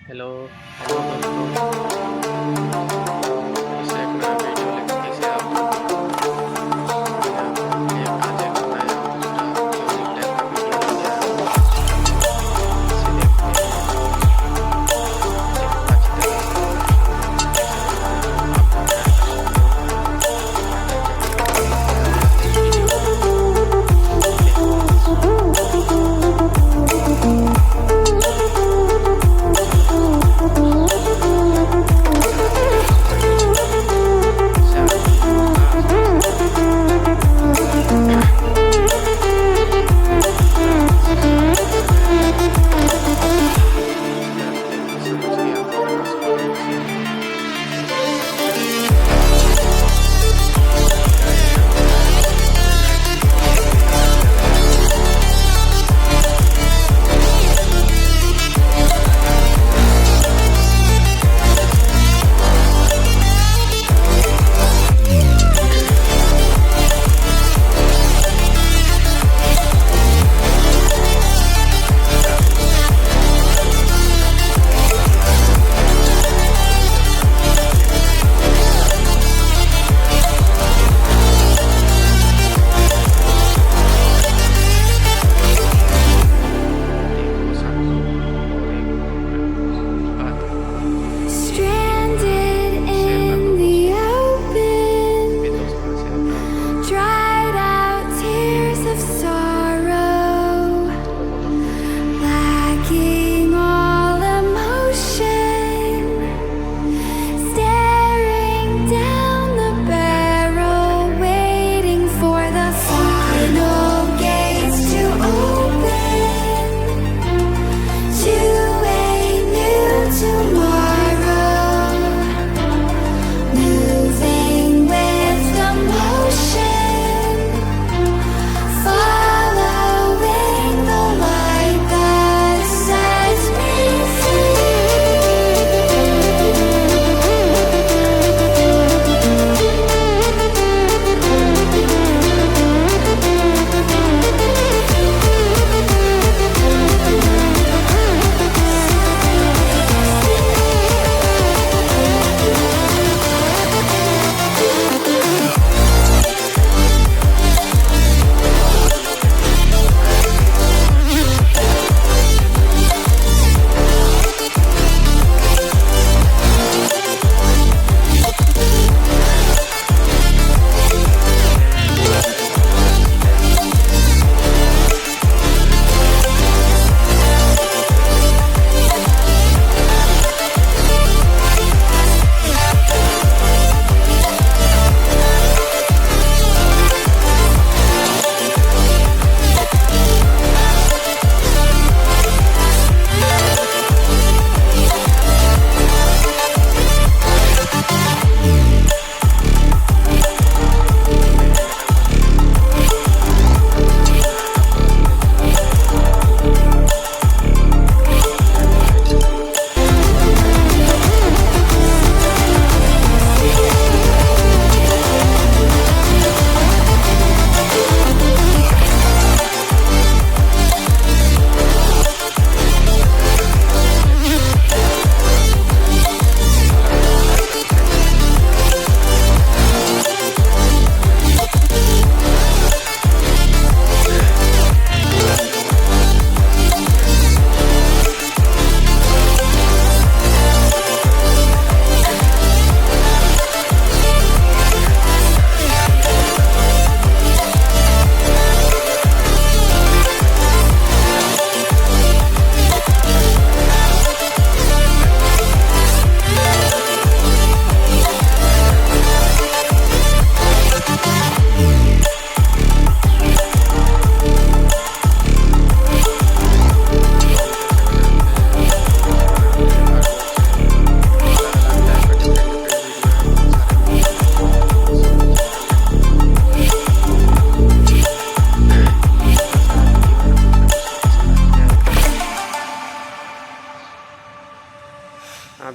Hello hello दोस्तों, इस एक नया वीडियो लेकर कैसे आप मैंने आपके लिए एक आज एक नया दूसरा म्यूजिक टाइप का वीडियो लेके आया हूँ। इसे देखते हैं, देखो अच्छी तरह से कैसे आप बनाया कर सकते हो। वीडियो देखो। चलो दोस्तों, चलाते हैं हमारा वीडियो। ज़रूरी खास कैसे बनेगा, ज़रूरी से सामान लेना है। मैं देखते समझ के आपको बता सकूँ कैसे। गाया ना देखो सामान और एक बात Stranded शेयर कर in दो the दोस्तों, भी open, दोस्तों से शेयर कर दो। dried out tears of sorrow, lacking all emotion, staring down the barrel, waiting for the final gates to open to a new tomorrow, moving with the motion, following the light that sets me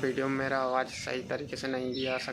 video में मेरा आवाज़ सही तरीके से नहीं भी आ सकता।